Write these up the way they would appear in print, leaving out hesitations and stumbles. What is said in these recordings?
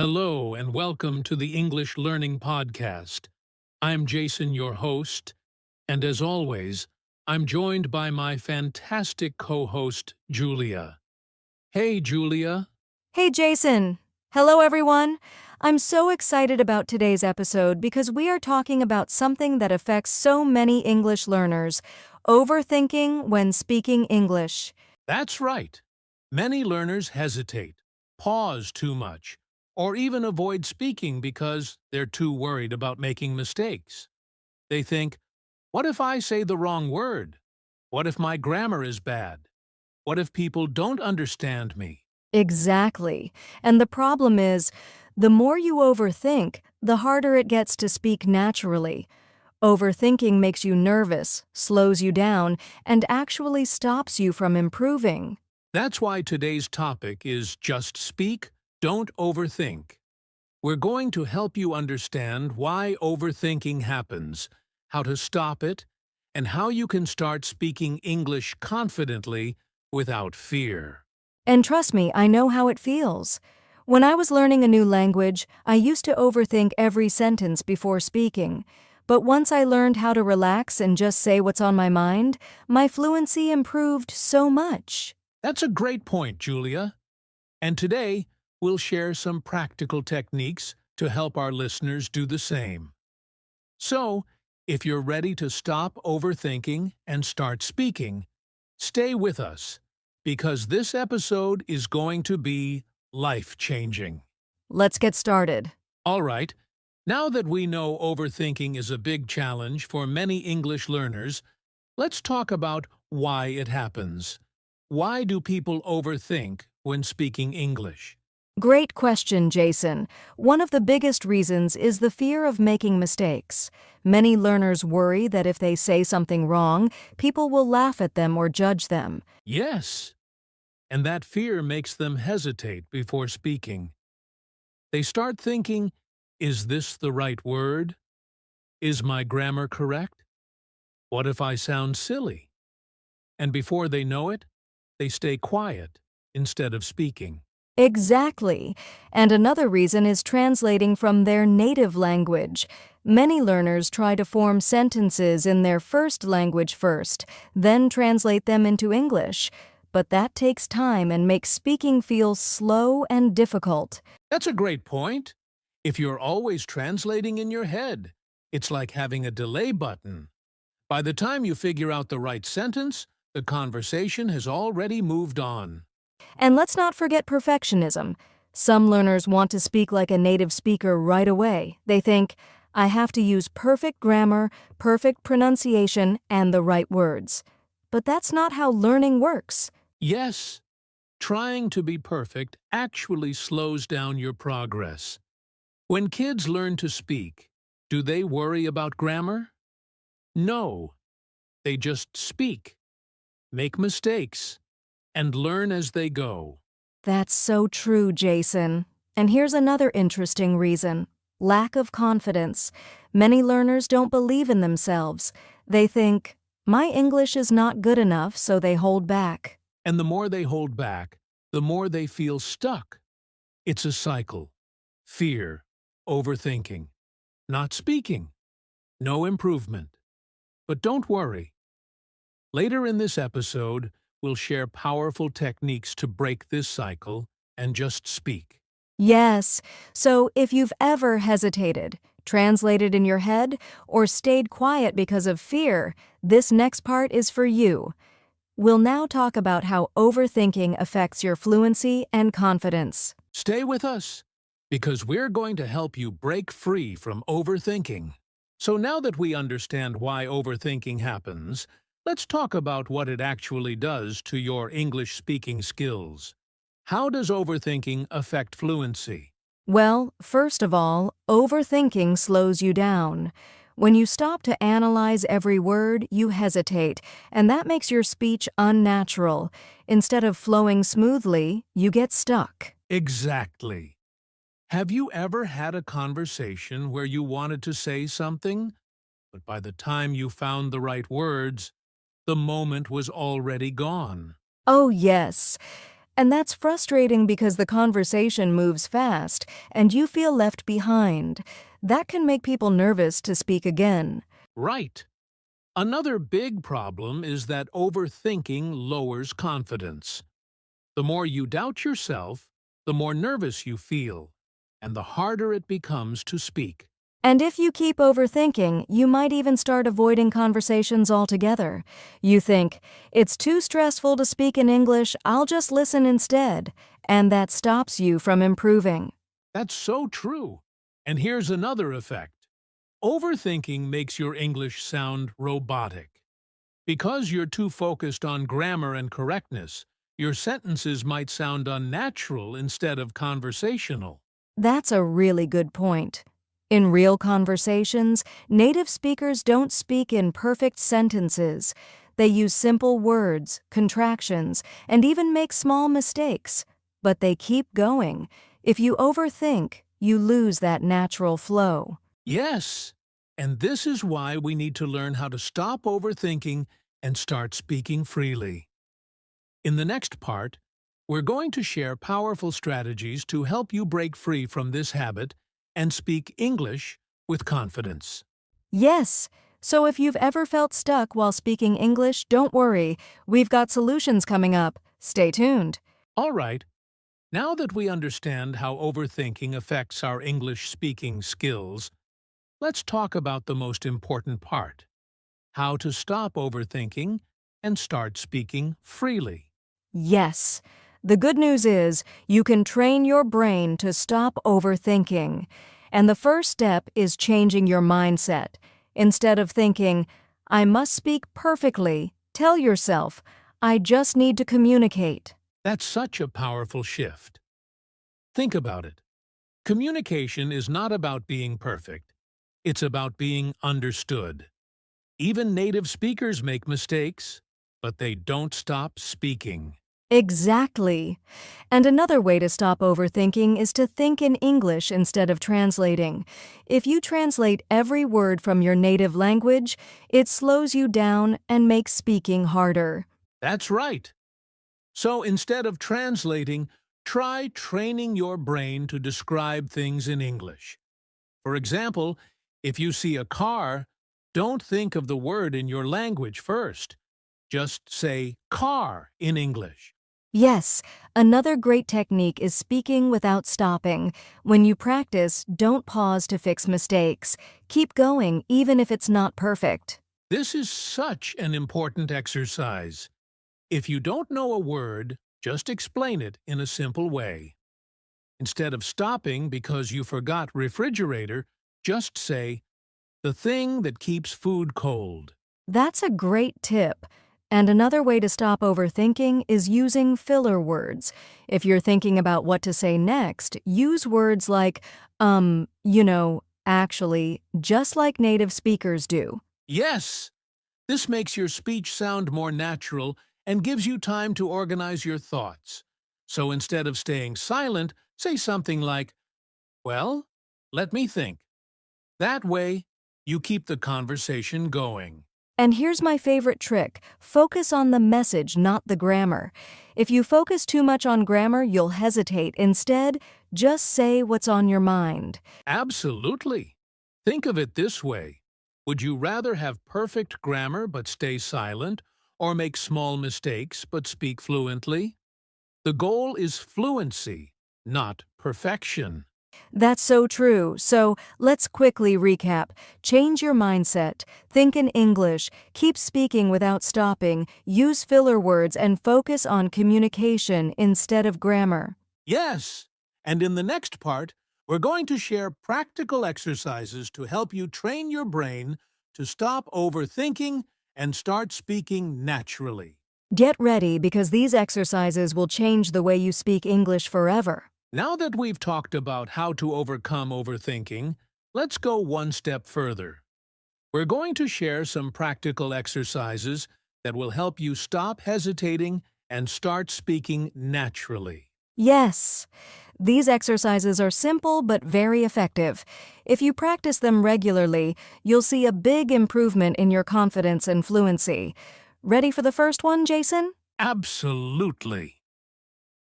Hello and welcome to the English Learning Podcast. I'm Jason, your host, and as always, I'm joined by my fantastic co-host, Julia. Hey, Julia. Hey, Jason. Hello, everyone. I'm so excited about today's episode because we are talking about something that affects so many English learners: overthinking when speaking English. That's right. Many learners hesitate, pause too much, or even avoid speaking because they're too worried about making mistakes. They think, what if I say the wrong word? What if my grammar is bad? What if people don't understand me? Exactly. And the problem is, the more you overthink, the harder it gets to speak naturally. Overthinking makes you nervous, slows you down, and actually stops you from improving. That's why today's topic is just speak, don't overthink. We're going to help you understand why overthinking happens, how to stop it, and how you can start speaking English confidently without fear. And trust me, I know how it feels. When I was learning a new language, I used to overthink every sentence before speaking. But once I learned how to relax and just say what's on my mind, my fluency improved so much. That's a great point, Julia. And today, we'll share some practical techniques to help our listeners do the same. So, if you're ready to stop overthinking and start speaking, stay with us, because this episode is going to be life-changing. Let's get started. All right, now that we know overthinking is a big challenge for many English learners, let's talk about why it happens. Why do people overthink when speaking English? Great question, Jason. One of the biggest reasons is the fear of making mistakes. Many learners worry that if they say something wrong, people will laugh at them or judge them. Yes, and that fear makes them hesitate before speaking. They start thinking, is this the right word? Is my grammar correct? What if I sound silly? And before they know it, they stay quiet instead of speaking. Exactly. And another reason is translating from their native language. Many learners try to form sentences in their first language first, then translate them into English. But that takes time and makes speaking feel slow and difficult. That's a great point. If you're always translating in your head, it's like having a delay button. By the time you figure out the right sentence, the conversation has already moved on. And let's not forget perfectionism. Some learners want to speak like a native speaker right away. They think, I have to use perfect grammar, perfect pronunciation, and the right words. But that's not how learning works. Yes, trying to be perfect actually slows down your progress. When kids learn to speak, do they worry about grammar? No, they just speak, make mistakes, and learn as they go. That's so true, Jason. And here's another interesting reason: lack of confidence. Many learners don't believe in themselves. They think, my English is not good enough, so they hold back. And the more they hold back, the more they feel stuck. It's a cycle. Fear, overthinking, not speaking, no improvement. But don't worry. Later in this episode, we'll share powerful techniques to break this cycle and just speak. Yes, so if you've ever hesitated, translated in your head, or stayed quiet because of fear, this next part is for you. We'll now talk about how overthinking affects your fluency and confidence. Stay with us, because we're going to help you break free from overthinking. So now that we understand why overthinking happens, let's talk about what it actually does to your English speaking skills. How does overthinking affect fluency? Well, first of all, overthinking slows you down. When you stop to analyze every word, you hesitate, and that makes your speech unnatural. Instead of flowing smoothly, you get stuck. Exactly. Have you ever had a conversation where you wanted to say something, but by the time you found the right words, the moment was already gone? Oh, yes. And that's frustrating because the conversation moves fast and you feel left behind. That can make people nervous to speak again. Right. Another big problem is that overthinking lowers confidence. The more you doubt yourself, the more nervous you feel, and the harder it becomes to speak. And if you keep overthinking, you might even start avoiding conversations altogether. You think, it's too stressful to speak in English, I'll just listen instead. And that stops you from improving. That's so true. And here's another effect. Overthinking makes your English sound robotic. Because you're too focused on grammar and correctness, your sentences might sound unnatural instead of conversational. That's a really good point. In real conversations, native speakers don't speak in perfect sentences. They use simple words, contractions, and even make small mistakes. But they keep going. If you overthink, you lose that natural flow. Yes, and this is why we need to learn how to stop overthinking and start speaking freely. In the next part, we're going to share powerful strategies to help you break free from this habit and speak English with confidence. Yes, so if you've ever felt stuck while speaking English, don't worry. We've got solutions coming up. Stay tuned. All right, now that we understand how overthinking affects our English speaking skills, let's talk about the most important part: how to stop overthinking and start speaking freely. Yes. The good news is you can train your brain to stop overthinking. And the first step is changing your mindset. Instead of thinking, I must speak perfectly, tell yourself, I just need to communicate. That's such a powerful shift. Think about it. Communication is not about being perfect. It's about being understood. Even native speakers make mistakes, but they don't stop speaking. Exactly. And another way to stop overthinking is to think in English instead of translating. If you translate every word from your native language, it slows you down and makes speaking harder. That's right. So instead of translating, try training your brain to describe things in English. For example, if you see a car, don't think of the word in your language first. Just say car in English. Yes, another great technique is speaking without stopping. When you practice, don't pause to fix mistakes. Keep going even if it's not perfect. This is such an important exercise. If you don't know a word, just explain it in a simple way. Instead of stopping because you forgot refrigerator, just say, the thing that keeps food cold. That's a great tip. And another way to stop overthinking is using filler words. If you're thinking about what to say next, use words like, actually, just like native speakers do. Yes! This makes your speech sound more natural and gives you time to organize your thoughts. So instead of staying silent, say something like, well, let me think. That way, you keep the conversation going. And here's my favorite trick. Focus on the message, not the grammar. If you focus too much on grammar, you'll hesitate. Instead, just say what's on your mind. Absolutely. Think of it this way. Would you rather have perfect grammar but stay silent, or make small mistakes but speak fluently? The goal is fluency, not perfection. That's so true. So let's quickly recap. Change your mindset. Think in English. Keep speaking without stopping. Use filler words and focus on communication instead of grammar. Yes! And in the next part, we're going to share practical exercises to help you train your brain to stop overthinking and start speaking naturally. Get ready because these exercises will change the way you speak English forever. Now that we've talked about how to overcome overthinking, let's go one step further. We're going to share some practical exercises that will help you stop hesitating and start speaking naturally. Yes, these exercises are simple but very effective. If you practice them regularly, you'll see a big improvement in your confidence and fluency. Ready for the first one, Jason? Absolutely!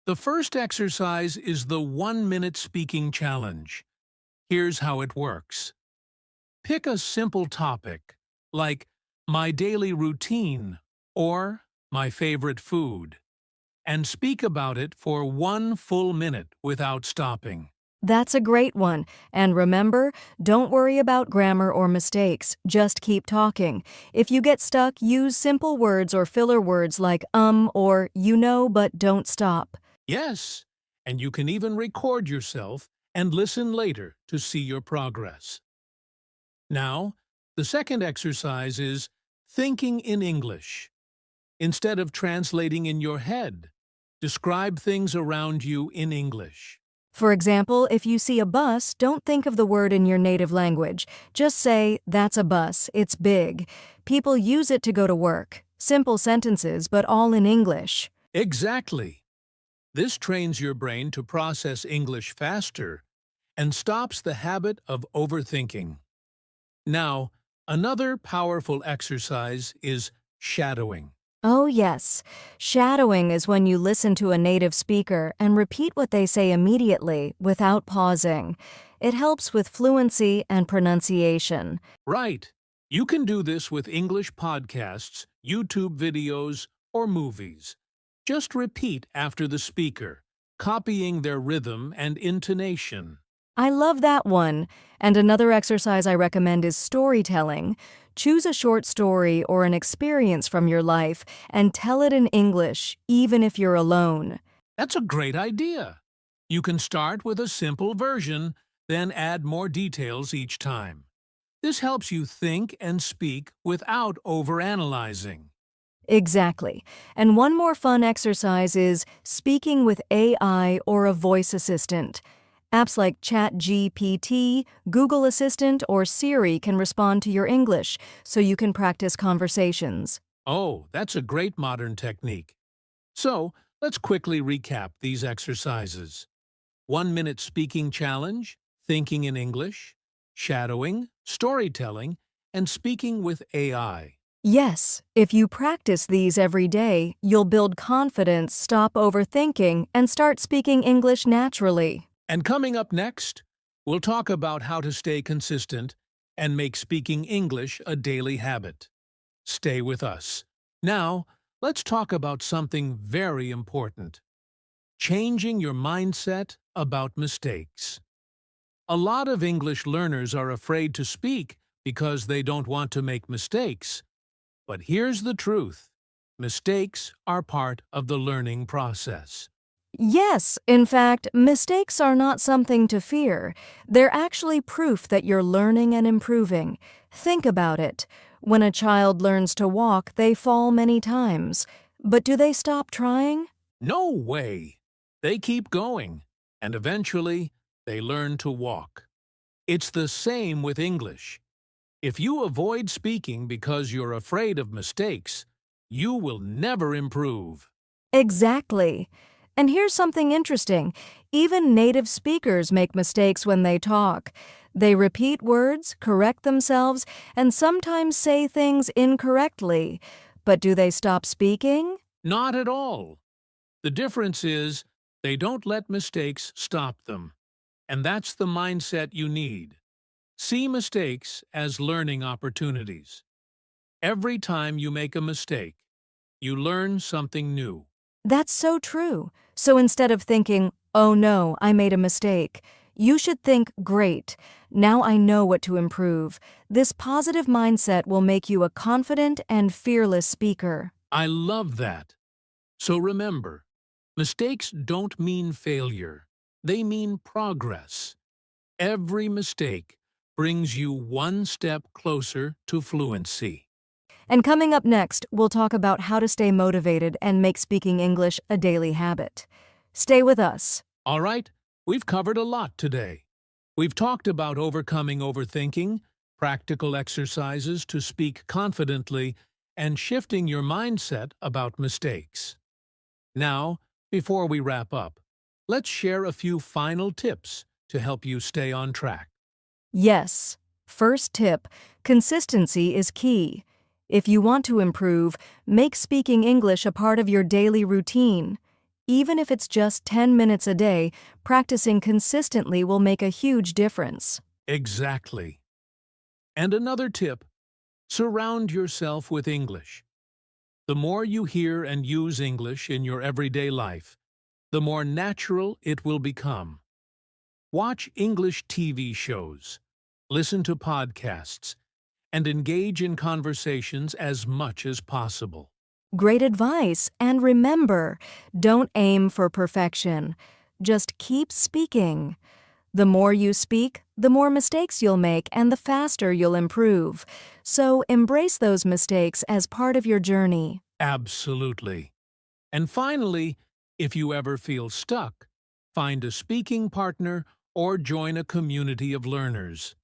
The first exercise is the 1-minute speaking challenge. Here's how it works. Pick a simple topic, like my daily routine or my favorite food, and speak about it for 1 full minute without stopping. That's a great one. And remember, don't worry about grammar or mistakes. Just keep talking. If you get stuck, use simple words or filler words like or you know, but don't stop. Yes, and you can even record yourself and listen later to see your progress. Now, the second exercise is thinking in English. Instead of translating in your head, describe things around you in English. For example, if you see a bus, don't think of the word in your native language. Just say, that's a bus, it's big. People use it to go to work. Simple sentences, but all in English. Exactly. This trains your brain to process English faster and stops the habit of overthinking. Now, another powerful exercise is shadowing. Oh, yes. Shadowing is when you listen to a native speaker and repeat what they say immediately without pausing. It helps with fluency and pronunciation. Right. You can do this with English podcasts, YouTube videos, or movies. Just repeat after the speaker, copying their rhythm and intonation. I love that one. And another exercise I recommend is storytelling. Choose a short story or an experience from your life and tell it in English, even if you're alone. That's a great idea. You can start with a simple version, then add more details each time. This helps you think and speak without overanalyzing. Exactly. And one more fun exercise is speaking with AI or a voice assistant. Apps like ChatGPT, Google Assistant, or Siri can respond to your English, so you can practice conversations. Oh, that's a great modern technique. So, let's quickly recap these exercises. 1-minute speaking challenge, thinking in English, shadowing, storytelling, and speaking with AI. Yes, if you practice these every day, you'll build confidence, stop overthinking, and start speaking English naturally. And coming up next, we'll talk about how to stay consistent and make speaking English a daily habit. Stay with us. Now, let's talk about something very important: changing your mindset about mistakes. A lot of English learners are afraid to speak because they don't want to make mistakes. But here's the truth: mistakes are part of the learning process. Yes, in fact, mistakes are not something to fear. They're actually proof that you're learning and improving. Think about it. When a child learns to walk, they fall many times. But do they stop trying? No way! They keep going, and eventually, they learn to walk. It's the same with English. If you avoid speaking because you're afraid of mistakes, you will never improve. Exactly. And here's something interesting. Even native speakers make mistakes when they talk. They repeat words, correct themselves, and sometimes say things incorrectly. But do they stop speaking? Not at all. The difference is they don't let mistakes stop them. And that's the mindset you need. See mistakes as learning opportunities. Every time you make a mistake, you learn something new. That's so true. So instead of thinking, oh no, I made a mistake, you should think, great, now I know what to improve. This positive mindset will make you a confident and fearless speaker. I love that. So remember, mistakes don't mean failure. They mean progress. Every mistake brings you one step closer to fluency. And coming up next, we'll talk about how to stay motivated and make speaking English a daily habit. Stay with us. All right, we've covered a lot today. We've talked about overcoming overthinking, practical exercises to speak confidently, and shifting your mindset about mistakes. Now, before we wrap up, let's share a few final tips to help you stay on track. Yes. First tip, consistency is key. If you want to improve, make speaking English a part of your daily routine. Even if it's just 10 minutes a day, practicing consistently will make a huge difference. Exactly. And another tip, surround yourself with English. The more you hear and use English in your everyday life, the more natural it will become. Watch English TV shows, listen to podcasts, and engage in conversations as much as possible. Great advice. And remember, don't aim for perfection. Just keep speaking. The more you speak, the more mistakes you'll make and the faster you'll improve. So embrace those mistakes as part of your journey. Absolutely. And finally, if you ever feel stuck, find a speaking partner or join a community of learners.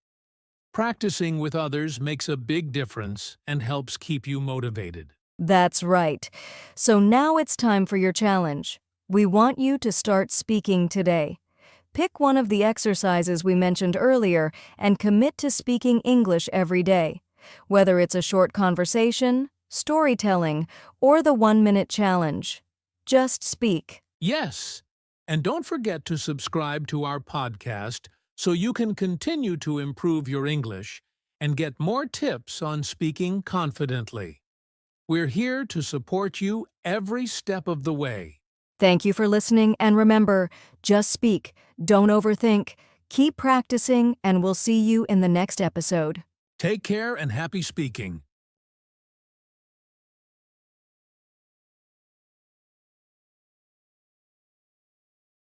Practicing with others makes a big difference and helps keep you motivated. That's right. So now it's time for your challenge. We want you to start speaking today. Pick one of the exercises we mentioned earlier and commit to speaking English every day. Whether it's a short conversation, storytelling, or the 1-minute challenge. Just speak. Yes, and don't forget to subscribe to our podcast so you can continue to improve your English and get more tips on speaking confidently. We're here to support you every step of the way. Thank you for listening, and remember, just speak, don't overthink, keep practicing, and we'll see you in the next episode. Take care and happy speaking.